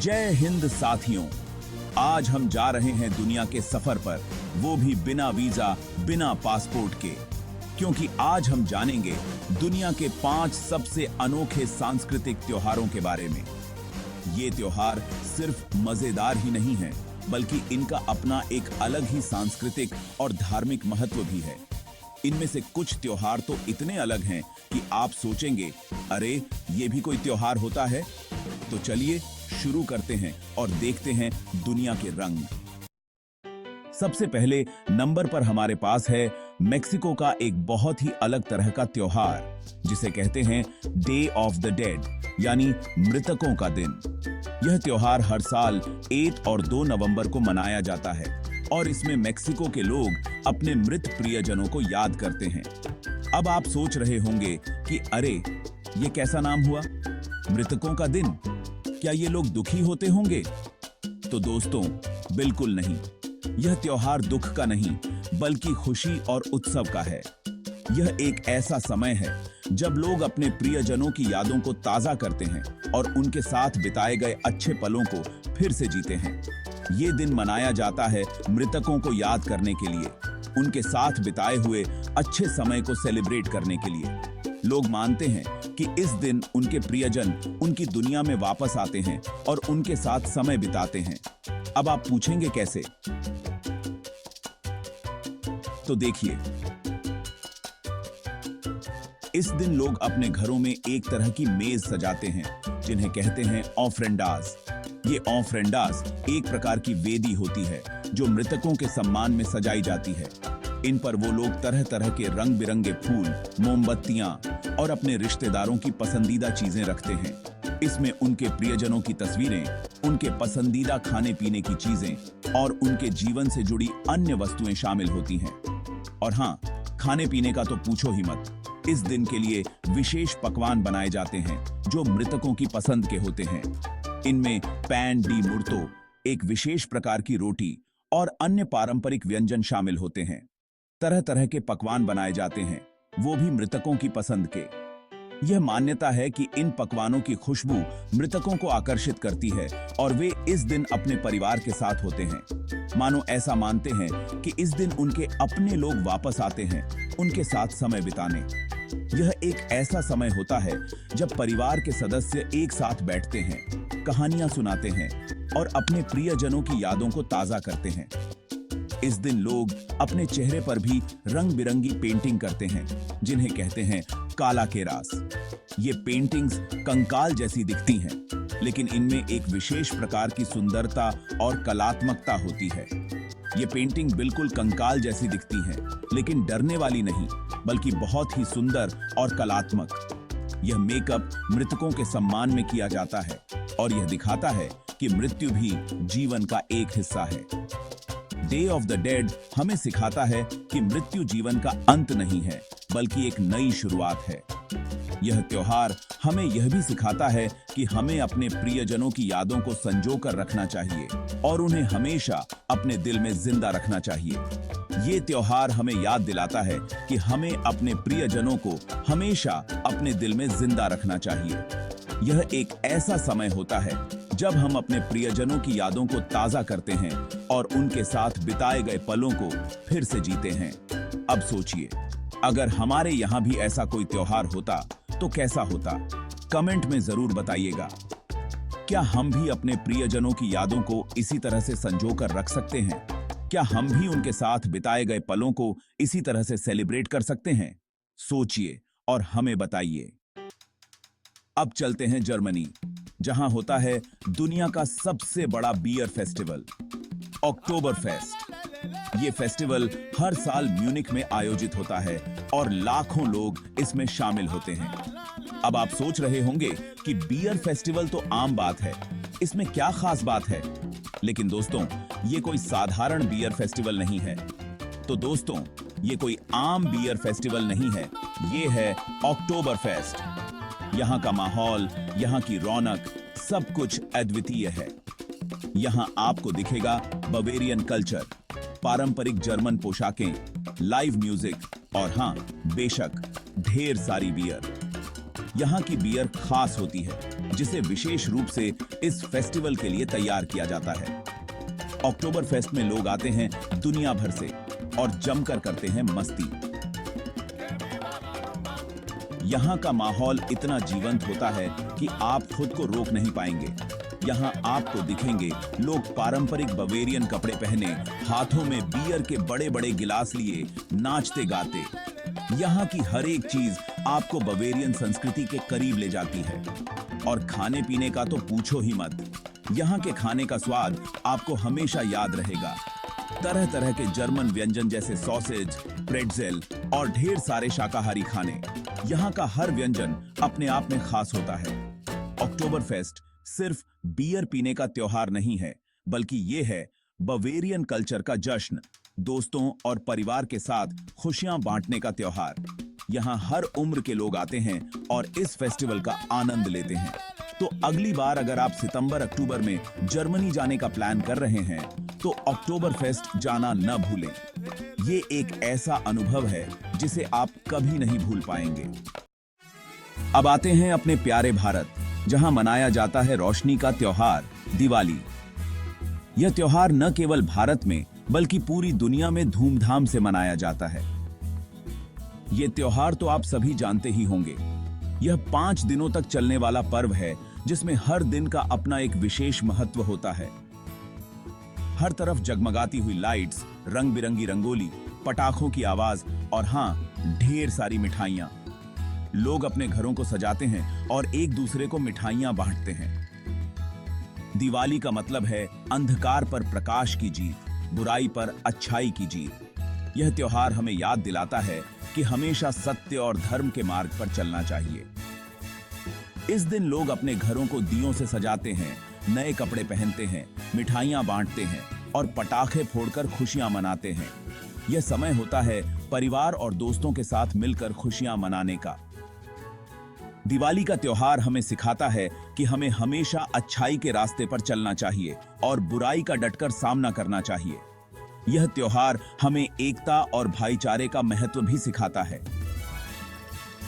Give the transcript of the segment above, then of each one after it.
जय हिंद साथियों। आज हम जा रहे हैं दुनिया के सफर पर, वो भी बिना वीजा, बिना पासपोर्ट के। क्योंकि आज हम जानेंगे दुनिया के 5 सबसे अनोखे सांस्कृतिक त्योहारों के बारे में। ये त्योहार सिर्फ मजेदार ही नहीं है, बल्कि इनका अपना एक अलग ही सांस्कृतिक और धार्मिक महत्व भी है। इनमें से कुछ त्योहार तो इतने अलग हैं कि आप सोचेंगे, अरे ये भी कोई त्योहार होता है। तो चलिए शुरू करते हैं और देखते हैं दुनिया के रंग। सबसे पहले नंबर पर हमारे पास है मेक्सिको का एक बहुत ही अलग तरह का त्योहार, जिसे कहते हैं डे ऑफ द डेड, यानी मृतकों का दिन। यह त्योहार हर साल 1 और 2 नवंबर को मनाया जाता है और इसमें मेक्सिको के लोग अपने मृत प्रियजनों को याद करते हैं। अब आप सोच रहे होंगे कि अरे ये कैसा नाम हुआ, मृतकों का दिन, क्या ये लोग दुखी होते होंगे? तो दोस्तों, बिल्कुल नहीं। यह त्योहार दुख का नहीं, बल्कि खुशी और उत्सव का है। यह एक ऐसा समय है जब लोग अपने प्रियजनों की यादों को ताजा करते हैं और उनके साथ बिताए गए अच्छे पलों को फिर से जीते हैं। ये दिन मनाया जाता है मृतकों को याद करने के लिए, उनके साथ बिताए हुए अच्छे समय को सेलिब्रेट करने के लिए। लोग मानते हैं कि इस दिन उनके प्रियजन उनकी दुनिया में वापस आते हैं और उनके साथ समय बिताते हैं। अब आप पूछेंगे कैसे? तो देखिए, इस दिन लोग अपने घरों में एक तरह की मेज सजाते हैं, जिन्हें कहते हैं ऑफरेंडास। ये ऑफरेंडास एक प्रकार की वेदी होती है जो मृतकों के सम्मान में सजाई जाती है। इन पर वो लोग तरह तरह के रंग बिरंगे फूल, मोमबत्तियां और अपने रिश्तेदारों की पसंदीदा चीजें रखते हैं। इसमें उनके प्रियजनों की तस्वीरें, उनके पसंदीदा खाने पीने की चीजें और उनके जीवन से जुड़ी अन्य वस्तुएं शामिल होती हैं। और हाँ, खाने पीने का तो पूछो ही मत। इस दिन के लिए विशेष पकवान बनाए जाते हैं जो मृतकों की पसंद के होते हैं। इनमें पैन डी मुर्तो, एक विशेष प्रकार की रोटी और अन्य पारंपरिक व्यंजन शामिल होते हैं। तरह तरह के पकवान बनाए जाते हैं, वो भी मृतकों की पसंद के। यह मान्यता है कि इन पकवानों की खुशबू मृतकों को आकर्षित करती है और वे इस दिन अपने परिवार के साथ होते हैं। मानो ऐसा मानते हैं कि इस दिन उनके अपने लोग वापस आते हैं उनके साथ समय बिताने। यह एक ऐसा समय होता है जब परिवार के सदस्य एक साथ बैठते हैं, कहानियां सुनाते हैं और अपने प्रियजनों की यादों को ताजा करते हैं। इस दिन लोग अपने चेहरे पर भी रंग बिरंगी पेंटिंग करते हैं, जिन्हें कहते हैं काला केरास। ये पेंटिंग्स कंकाल जैसी दिखती हैं, लेकिन इनमें एक विशेष प्रकार की सुंदरता और कलात्मकता होती है। ये पेंटिंग बिल्कुल कंकाल जैसी दिखती हैं, लेकिन डरने वाली नहीं, बल्कि बहुत ही सुंदर और कलात्मक। यह मेकअप मृतकों के सम्मान में किया जाता है और यह दिखाता है कि मृत्यु भी जीवन का एक हिस्सा है। डे ऑफ द डेड हमें सिखाता है कि मृत्यु जीवन का अंत नहीं है, बल्कि एक नई शुरुआत है। यह त्योहार हमें यह भी सिखाता है कि हमें अपने प्रियजनों की यादों को संजो कर रखना चाहिए और उन्हें हमेशा अपने दिल में जिंदा रखना चाहिए। ये त्योहार हमें याद दिलाता है कि हमें अपने प्रियजनों को हमेशा अपने दिल में जिंदा रखना चाहिए। यह एक ऐसा समय होता है जब हम अपने प्रियजनों की यादों को ताजा करते हैं और उनके साथ बिताए गए पलों को फिर से जीते हैं। अब सोचिए, अगर हमारे यहाँ भी ऐसा कोई त्योहार होता तो कैसा होता? कमेंट में जरूर बताइएगा। क्या हम भी अपने प्रियजनों की यादों को इसी तरह से संजो कर रख सकते हैं? क्या हम भी उनके साथ बिताए गए पलों को इसी तरह से सेलिब्रेट कर सकते हैं? सोचिए और हमें बताइए। अब चलते हैं जर्मनी, जहां होता है दुनिया का सबसे बड़ा बियर फेस्टिवल, अक्टूबर फेस्ट। ये फेस्टिवल हर साल म्यूनिक में आयोजित होता है और लाखों लोग इसमें शामिल होते हैं। अब आप सोच रहे होंगे कि बियर फेस्टिवल तो आम बात है, इसमें क्या खास बात है? लेकिन दोस्तों, ये कोई साधारण बियर फेस्टिवल नहीं है। तो दोस्तों, ये कोई आम बियर फेस्टिवल नहीं है, ये है अक्टूबर फेस्ट। यहाँ का माहौल, यहाँ की रौनक, सब कुछ अद्वितीय है। यहाँ आपको दिखेगा बवेरियन कल्चर, पारंपरिक जर्मन पोशाकें, लाइव म्यूजिक और हाँ, बेशक ढेर सारी बियर। यहाँ की बियर खास होती है, जिसे विशेष रूप से इस फेस्टिवल के लिए तैयार किया जाता है। अक्टूबर फेस्ट में लोग आते हैं दुनिया भर से और जमकर करते हैं मस्ती। यहाँ का माहौल इतना जीवंत होता है कि आप खुद को रोक नहीं पाएंगे। यहाँ आपको दिखेंगे लोग पारंपरिक बवेरियन कपड़े पहने, हाथों में बियर के बड़े बड़े गिलास लिए नाचते गाते। यहाँ की हर एक चीज आपको बवेरियन संस्कृति के करीब ले जाती है। और खाने पीने का तो पूछो ही मत। यहाँ के खाने का स्वाद आपको हमेशा याद रहेगा। तरह तरह के जर्मन व्यंजन जैसे सॉसेज, प्रेट्जेल और ढेर सारे शाकाहारी खाने। यहाँ का हर व्यंजन अपने आप में खास होता है। अक्टूबर फेस्ट सिर्फ बियर पीने का त्योहार नहीं है, बल्कि ये है बवेरियन कल्चर का जश्न, दोस्तों और परिवार के साथ खुशियां बांटने का त्योहार। यहाँ हर उम्र के लोग आते हैं और इस फेस्टिवल का आनंद लेते हैं। तो अगली बार अगर आप सितंबर अक्टूबर में जर्मनी जाने का प्लान कर रहे हैं, तो अक्टूबर फेस्ट जाना न भूलें। ये एक ऐसा अनुभव है जिसे आप कभी नहीं भूल पाएंगे। अब आते हैं अपने प्यारे भारत, जहां मनाया जाता है रोशनी का त्योहार दिवाली। यह त्योहार न केवल भारत में बल्कि पूरी दुनिया में धूमधाम से मनाया जाता है। यह त्योहार तो आप सभी जानते ही होंगे। यह 5 दिनों तक चलने वाला पर्व है, जिसमें हर दिन का अपना एक विशेष महत्व होता है। हर तरफ जगमगाती हुई लाइट्स, रंग बिरंगी रंगोली, पटाखों की आवाज और हाँ, ढेर सारी मिठाइयां। लोग अपने घरों को सजाते हैं और एक दूसरे को मिठाइयां बांटते हैं। दिवाली का मतलब है अंधकार पर प्रकाश की जीत, बुराई पर अच्छाई की जीत। यह त्योहार हमें याद दिलाता है कि हमेशा सत्य और धर्म के मार्ग पर चलना चाहिए। इस दिन लोग अपने घरों को दियों से सजाते हैं, नए कपड़े पहनते हैं, मिठाइयां बांटते हैं और पटाखे फोड़कर खुशियां मनाते हैं। यह समय होता है परिवार और दोस्तों के साथ मिलकर खुशियां मनाने का। दिवाली का त्योहार हमें सिखाता है कि हमें हमेशा अच्छाई के रास्ते पर चलना चाहिए और बुराई का डटकर सामना करना चाहिए। यह त्योहार हमें एकता और भाईचारे का महत्व भी सिखाता है।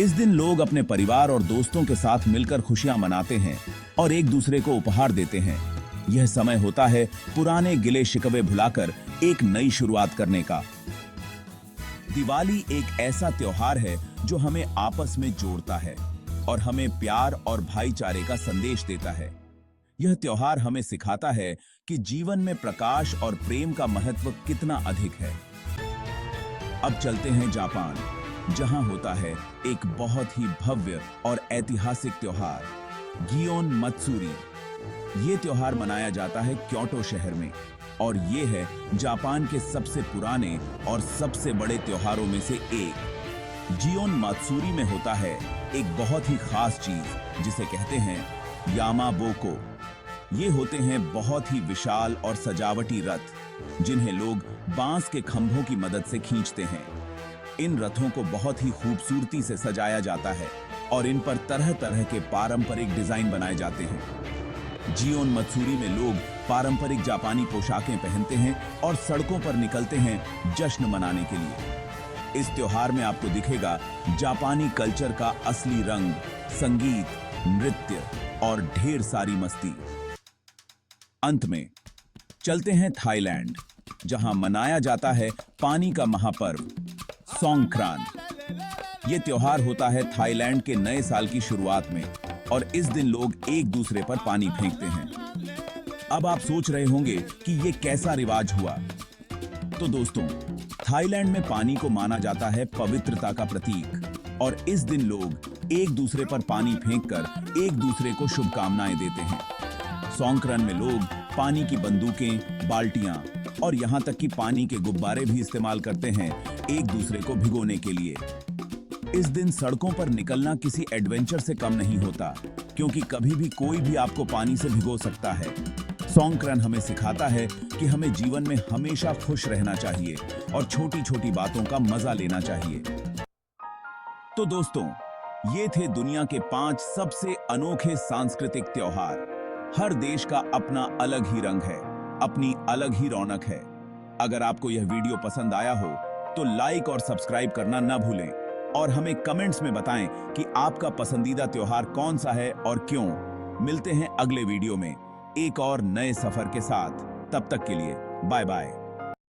इस दिन लोग अपने परिवार और दोस्तों के साथ मिलकर खुशियां मनाते हैं और एक दूसरे को उपहार देते हैं। यह समय होता है पुराने गिले शिकवे भुलाकर एक नई शुरुआत करने का। दिवाली एक ऐसा त्योहार है जो हमें आपस में जोड़ता है और हमें प्यार और भाईचारे का संदेश देता है। यह त्योहार हमें सिखाता है कि जीवन में प्रकाश और प्रेम का महत्व कितना अधिक है। अब चलते हैं जापान, जहां होता है एक बहुत ही भव्य और ऐतिहासिक त्योहार, गियोन मत्सुरी। ये त्योहार मनाया जाता है क्योटो शहर में और ये है जापान के सबसे पुराने और सबसे बड़े त्योहारों में से एक। जियोन मात्सुरी में होता है एक बहुत ही खास चीज जिसे कहते हैं यामाबोको। ये होते हैं बहुत ही विशाल और सजावटी रथ, जिन्हें लोग बांस के खंभों की मदद से खींचते हैं। इन रथों को बहुत ही खूबसूरती से सजाया जाता है और इन पर तरह तरह के पारंपरिक डिजाइन बनाए जाते हैं। जियोन मत्सुरी में लोग पारंपरिक जापानी पोशाकें पहनते हैं और सड़कों पर निकलते हैं जश्न मनाने के लिए। इस त्योहार में आपको दिखेगा जापानी कल्चर का असली रंग, संगीत, नृत्य और ढेर सारी मस्ती। अंत में चलते हैं थाईलैंड, जहां मनाया जाता है पानी का महापर्व सोंगक्रान। ये त्योहार होता है थाईलैंड के नए साल की शुरुआत में और इस दिन लोग एक दूसरे पर पानी फेंकते हैं। अब आप सोच रहे होंगे कि ये कैसा रिवाज हुआ। तो दोस्तों, थाईलैंड में पानी को माना जाता है पवित्रता का प्रतीक और इस दिन लोग एक दूसरे पर पानी फेंककर एक दूसरे को शुभकामनाएं देते हैं। सोंगक्रान में लोग पानी की बंदूकें, बाल्टियां और यहां तक कि पानी के गुब्बारे भी इस्तेमाल करते हैं एक दूसरे को भिगोने के लिए। इस दिन सड़कों पर निकलना किसी एडवेंचर से कम नहीं होता, क्योंकि कभी भी कोई भी आपको पानी से भिगो सकता है। सोंगक्रान हमें सिखाता है कि हमें जीवन में हमेशा खुश रहना चाहिए और छोटी छोटी बातों का मजा लेना चाहिए। तो दोस्तों, ये थे दुनिया के 5 सबसे अनोखे सांस्कृतिक त्योहार। हर देश का अपना अलग ही रंग है, अपनी अलग ही रौनक है। अगर आपको यह वीडियो पसंद आया हो तो लाइक और सब्सक्राइब करना न भूलें और हमें कमेंट्स में बताएं कि आपका पसंदीदा त्योहार कौन सा है और क्यों। मिलते हैं अगले वीडियो में एक और नए सफर के साथ। तब तक के लिए बाय बाय।